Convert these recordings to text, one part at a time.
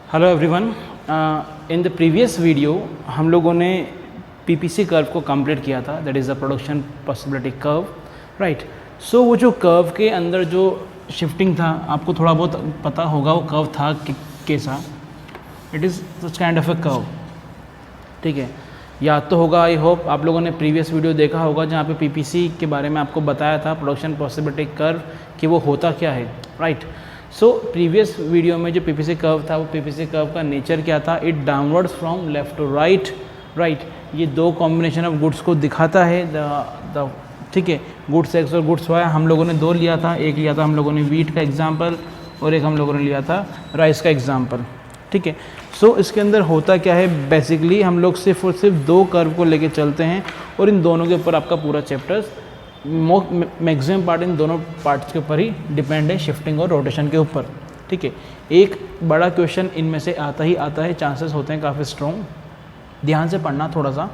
Hello everyone, in the previous video हम लोगों ने पीपीसी कर्व को कंप्लीट किया था, that is the production possibility curve, right. So वो जो कर्व के अंदर जो शिफ्टिंग था, आपको थोड़ा बहुत पता होगा वो कर्व था कैसा। It is such kind of A curve, ठीक है। याद तो होगा, आई होप आप लोगों ने प्रीवियस वीडियो देखा होगा जहाँ पे पीपीसी के बारे में आपको बताया था, प्रोडक्शन पॉसिबिलिटी कर्व, कि वो होता क्या है, राइट। सो प्रीवियस वीडियो में जो पीपीसी कर्व था, वो पीपीसी कर्व का नेचर क्या था, it downwards from left to right, right. ये दो कॉम्बिनेशन ऑफ गुड्स को दिखाता है, ठीक है, गुड्स एक्स और गुड्स वाई। हम लोगों ने दो लिया था, एक लिया था हम लोगों ने वीट का एग्जाम्पल और एक हम लोगों ने लिया था राइस का एग्जाम्पल, ठीक है। सो इसके अंदर होता क्या है, बेसिकली हम लोग सिर्फ और सिर्फ दो कर्व को लेके चलते हैं और इन दोनों के ऊपर आपका पूरा चैप्टर्स मैक्सिमम पार्ट इन दोनों पार्ट्स के ऊपर ही डिपेंड है, शिफ्टिंग और रोटेशन के ऊपर, ठीक है। एक बड़ा क्वेश्चन इनमें से आता है, चांसेस होते हैं काफ़ी स्ट्रॉन्ग, ध्यान से पढ़ना थोड़ा सा,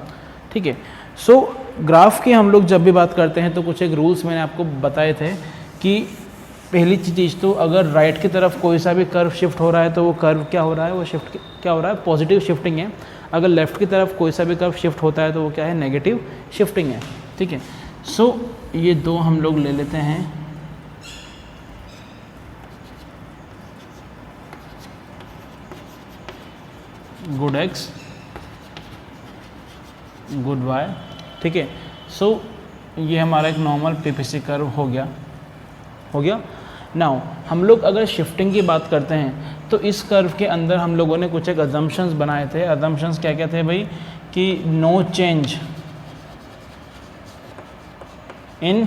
ठीक है। सो ग्राफ की हम लोग जब भी बात करते हैं तो कुछ एक रूल्स मैंने आपको बताए थे कि पहली चीज़ तो अगर राइट की तरफ कोई सा भी कर्व शिफ्ट हो रहा है तो वो कर्व क्या हो रहा है, वो शिफ्ट क्या हो रहा है, पॉजिटिव शिफ्टिंग है। अगर लेफ़्ट की तरफ कोई सा भी कर्व शिफ्ट होता है तो वो क्या है, नेगेटिव शिफ्टिंग है, ठीक है। सो ये दो हम लोग ले लेते हैं, गुड एक्स गुड वाई, ठीक है। सो ये हमारा एक नॉर्मल पीपीसी कर्व हो गया। नाउ हम लोग अगर शिफ्टिंग की बात करते हैं तो इस कर्व के अंदर हम लोगों ने कुछ एक अजम्पशंस बनाए थे। अजम्पशंस क्या क्या थे भाई, कि no change in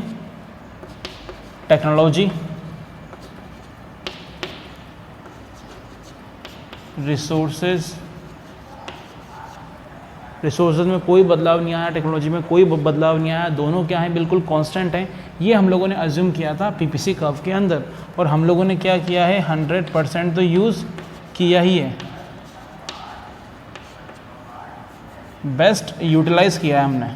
technology, resources में कोई बदलाव नहीं आया, टेक्नोलॉजी में कोई बदलाव नहीं आया, दोनों क्या हैं, बिल्कुल कांस्टेंट हैं। ये हम लोगों ने अज्यूम किया था पीपीसी कर्व के अंदर, और हम लोगों ने क्या किया है, 100% तो यूज़ किया ही है, बेस्ट यूटिलाइज किया है हमने,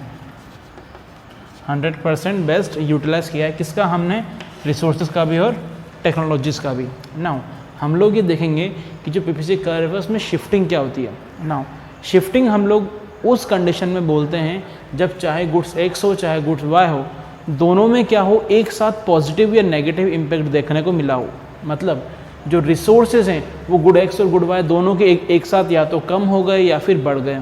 100% बेस्ट यूटिलाइज किया है। किसका, हमने रिसोर्सेज का भी और टेक्नोलॉजीज़ का भी। नाउ हम लोग ये देखेंगे कि जो पीपीसी कर्व है उसमें शिफ्टिंग क्या होती है। नाउ शिफ्टिंग हम लोग उस कंडीशन में बोलते हैं जब चाहे गुड्स एक्स हो चाहे गुड्स वाई हो, दोनों में क्या हो, एक साथ पॉजिटिव या नेगेटिव इम्पैक्ट देखने को मिला हो। मतलब जो रिसोर्सेज हैं वो गुड एक्स और गुड वाई दोनों के एक साथ या तो कम हो गए या फिर बढ़ गए,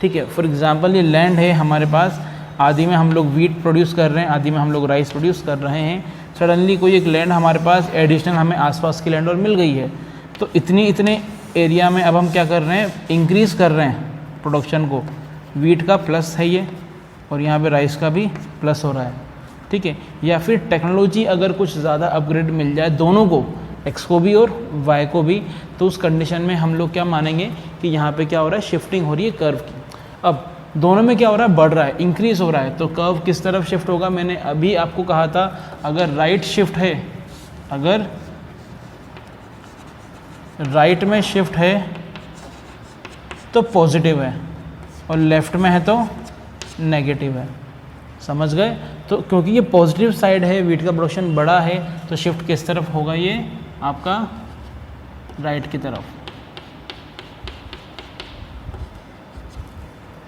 ठीक है। फॉर एग्जांपल ये लैंड है हमारे पास, आदि में हम लोग वीट प्रोड्यूस कर रहे हैं, आदि में हम लोग राइस प्रोड्यूस कर रहे हैं। सडनली कोई एक लैंड हमारे पास एडिशनल हमें आसपास की लैंड और मिल गई है, तो इतने एरिया में अब हम क्या कर रहे हैं, इंक्रीज़ कर रहे हैं प्रोडक्शन को। वीट का प्लस है ये, और यहाँ पे राइस का भी प्लस हो रहा है, ठीक है। या फिर टेक्नोलॉजी अगर कुछ ज़्यादा अपग्रेड मिल जाए दोनों को, एक्स को भी और वाई को भी, तो उस कंडीशन में हम लोग क्या मानेंगे कि यहाँ पे क्या हो रहा है, शिफ्टिंग हो रही है कर्व की। अब दोनों में क्या हो रहा है, बढ़ रहा है, इंक्रीज़ हो रहा है, तो कर्व किस तरफ शिफ्ट होगा। मैंने अभी आपको कहा था, अगर राइट शिफ्ट है, अगर राइट में शिफ्ट है तो पॉजिटिव है, और लेफ्ट में है तो नेगेटिव है, समझ गए। तो क्योंकि ये पॉजिटिव साइड है, वीट का प्रोडक्शन बड़ा है, तो शिफ्ट किस तरफ होगा, ये आपका राइट की तरफ,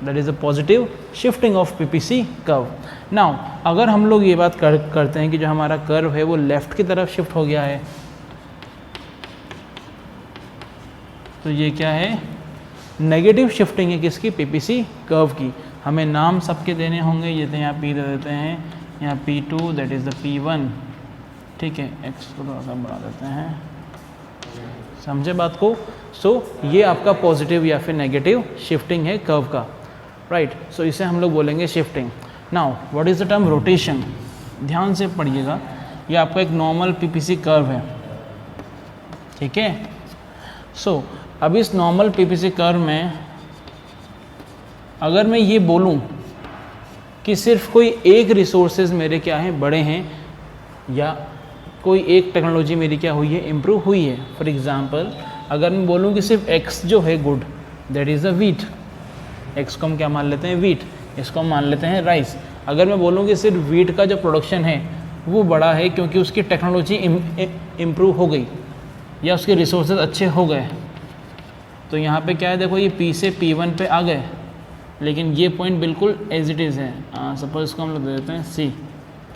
that is a positive shifting of PPC curve. Now अगर हम लोग ये बात करते हैं कि जो हमारा कर्व है वो लेफ्ट की तरफ शिफ्ट हो गया है, तो ये क्या है, नेगेटिव शिफ्टिंग है किसकी, पीपीसी कर्व की। हमें नाम सबके देने होंगे, ये तो यहाँ P दे देते हैं, यहाँ P2 that is the P1, ठीक है। एक्स को थोड़ा सा बढ़ा देते हैं, समझे बात को। सो ये आपका पॉजिटिव या फिर नेगेटिव शिफ्टिंग है कर्व का, राइट। सो इसे हम लोग बोलेंगे shifting. Now what is the term rotation, ध्यान से पढ़िएगा। ये आपका एक नॉर्मल पीपीसी कर्व है, ठीक है। सो अब इस नॉर्मल पीपीसी कर्व में अगर मैं ये बोलूं कि सिर्फ कोई एक रिसोर्सेज मेरे क्या हैं, बड़े हैं, या कोई एक टेक्नोलॉजी मेरी क्या हुई है, इम्प्रूव हुई है। फॉर एग्जांपल अगर मैं बोलूं कि सिर्फ एक्स जो है good, that is a wheat, x को हम क्या मान लेते हैं, वीट, इसको हम मान लेते हैं राइस। अगर मैं बोलूं कि सिर्फ वीट का जो प्रोडक्शन है वो बड़ा है क्योंकि उसकी टेक्नोलॉजी इम्प्रूव हो गई या उसके रिसोर्सेज अच्छे हो गए, तो यहाँ पे क्या है, देखो ये P से P1 पे आ गए, लेकिन ये पॉइंट बिल्कुल एज इट इज़ है। सपोज इसको हम लोग दे देते हैं C,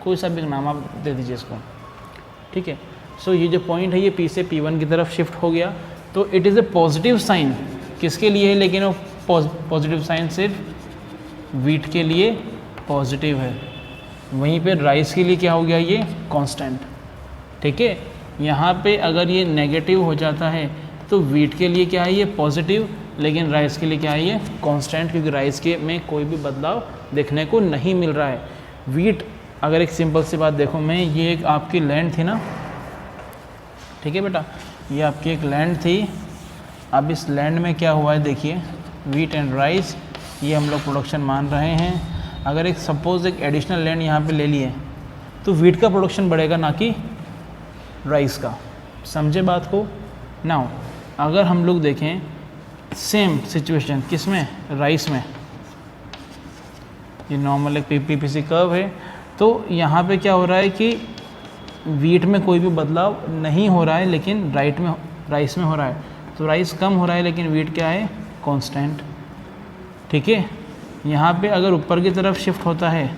कोई सा भी नाम आप दे दीजिए इसको, ठीक है। सो ये जो पॉइंट है ये P से P1 की तरफ शिफ्ट हो गया, तो it is a positive sign किसके लिए है, लेकिन वो पॉजिटिव साइन सिर्फ वीट के लिए पॉजिटिव है। वहीं पे राइस के लिए क्या हो गया, ये कांस्टेंट, ठीक है। यहाँ पे अगर ये नेगेटिव हो जाता है तो वीट के लिए क्या है, ये पॉजिटिव, लेकिन राइस के लिए क्या है, ये कांस्टेंट, क्योंकि राइस के में कोई भी बदलाव देखने को नहीं मिल रहा है। वीट, अगर एक सिंपल सी बात देखो मैं, ये एक आपकी लैंड थी ना, ठीक है बेटा, ये आपकी एक लैंड थी। अब इस लैंड में क्या हुआ है, देखिए वीट एंड राइस, ये हम लोग प्रोडक्शन मान रहे हैं। अगर एक सपोज एक एडिशनल लैंड यहाँ पे ले लिए तो वीट का प्रोडक्शन बढ़ेगा, ना कि राइस का। समझे बात को। नाउ अगर हम लोग देखें सेम सिचुएशन किस में, राइस में, ये नॉर्मल एक पीपीसी कर्व है, तो यहाँ पे क्या हो रहा है कि वीट में कोई भी बदलाव नहीं हो रहा है, लेकिन राइस में हो रहा है। तो राइस कम हो रहा है, लेकिन वीट क्या है, कांस्टेंट, ठीक है। यहाँ पे अगर ऊपर की तरफ शिफ्ट होता है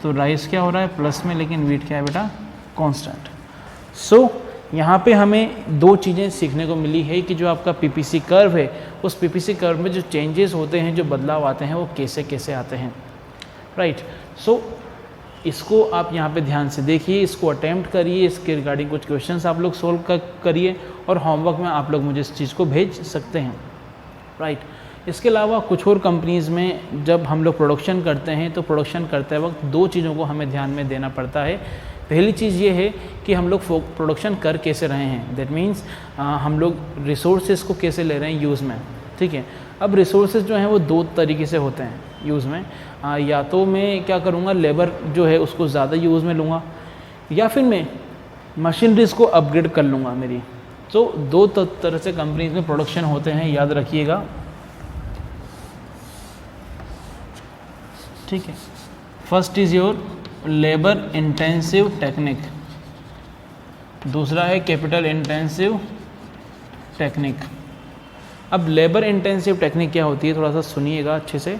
तो राइस क्या हो रहा है, प्लस में, लेकिन वीट क्या है बेटा, कांस्टेंट। सो यहाँ पे हमें दो चीज़ें सीखने को मिली है कि जो आपका पीपीसी कर्व है, उस पीपीसी कर्व में जो चेंजेस होते हैं, जो बदलाव आते हैं, वो कैसे कैसे आते हैं, राइट। सो इसको आप यहाँ पे ध्यान से देखिए, इसको अटेम्प्ट करिए, इसके रिगार्डिंग कुछ क्वेश्चंस आप लोग सोल्व करिए, और होमवर्क में आप लोग मुझे इस चीज़ को भेज सकते हैं, राइट। इसके अलावा कुछ और कंपनीज़ में जब हम लोग प्रोडक्शन करते हैं तो प्रोडक्शन करते वक्त दो चीज़ों को हमें ध्यान में देना पड़ता है। पहली चीज़ ये है कि हम लोग प्रोडक्शन कर कैसे रहे हैं, दैट मीन्स हम लोग रिसोर्सेज को कैसे ले रहे हैं यूज़ में, ठीक है। अब रिसोर्सेज जो हैं वो दो तरीके से होते हैं यूज़ में, या तो मैं क्या करूँगा, लेबर जो है उसको ज़्यादा यूज़ में लूँगा, या फिर मैं मशीनरीज़ को अपग्रेड कर लूँगा मेरी। तो दो तरह से कंपनीज में प्रोडक्शन होते हैं, याद रखिएगा, ठीक है। First is your labour intensive technique, दूसरा है कैपिटल इंटेंसिव टेक्निक। अब लेबर इंटेंसिव टेक्निक क्या होती है, थोड़ा सा सुनिएगा अच्छे से।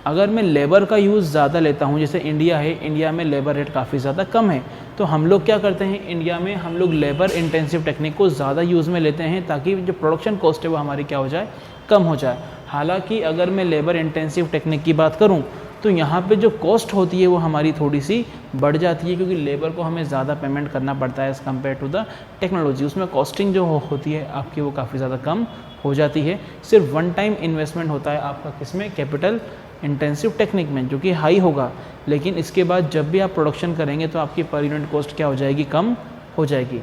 अगर मैं लेबर का यूज़ ज़्यादा लेता हूँ, जैसे इंडिया है, इंडिया में लेबर रेट काफ़ी ज़्यादा कम है, तो हम लोग क्या करते हैं, इंडिया में हम लोग लेबर इंटेंसिव टेक्निक को ज़्यादा यूज़ में लेते हैं, ताकि जो प्रोडक्शन कॉस्ट है वो हमारी क्या हो जाए, कम हो जाए। हालांकि अगर मैं लेबर इंटेंसिव टेक्निक की बात करूँ तो यहाँ पे जो कॉस्ट होती है वो हमारी थोड़ी सी बढ़ जाती है, क्योंकि लेबर को हमें ज़्यादा पेमेंट करना पड़ता है as compare to the technology. उसमें कॉस्टिंग जो होती है आपकी वो काफ़ी ज़्यादा कम हो जाती है। सिर्फ वन टाइम इन्वेस्टमेंट होता है आपका किसमें, कैपिटल इंटेंसिव टेक्निक में, जो कि हाई होगा, लेकिन इसके बाद जब भी आप प्रोडक्शन करेंगे तो आपकी पर यूनिट कॉस्ट क्या हो जाएगी, कम हो जाएगी।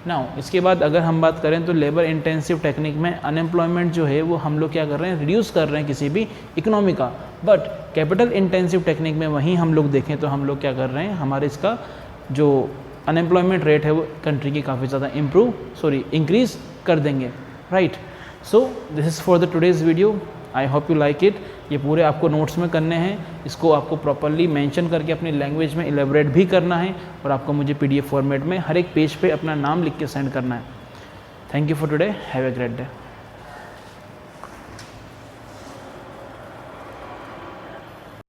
नाउ इसके बाद अगर हम बात करें तो लेबर इंटेंसिव टेक्निक में अनएम्प्लॉयमेंट जो है वो हम लोग क्या कर रहे हैं, रिड्यूस कर रहे हैं किसी भी इकोनॉमी का। बट कैपिटल इंटेंसिव टेक्निक में वहीं हम लोग देखें तो हम लोग क्या कर रहे हैं, हमारे इसका जो अनएम्प्लॉयमेंट रेट है वो कंट्री की काफ़ी ज़्यादा इंक्रीज़ कर देंगे, right. So this is for the today's video, I hope you like it. ये पूरे आपको नोट्स में करने हैं, इसको आपको प्रॉपरली मेंशन करके अपनी लैंग्वेज में इलेबोरेट भी करना है, और आपको मुझे PDF फॉर्मेट में हर एक पेज पे अपना नाम लिख के सेंड करना है। Thank you for today, have a great day.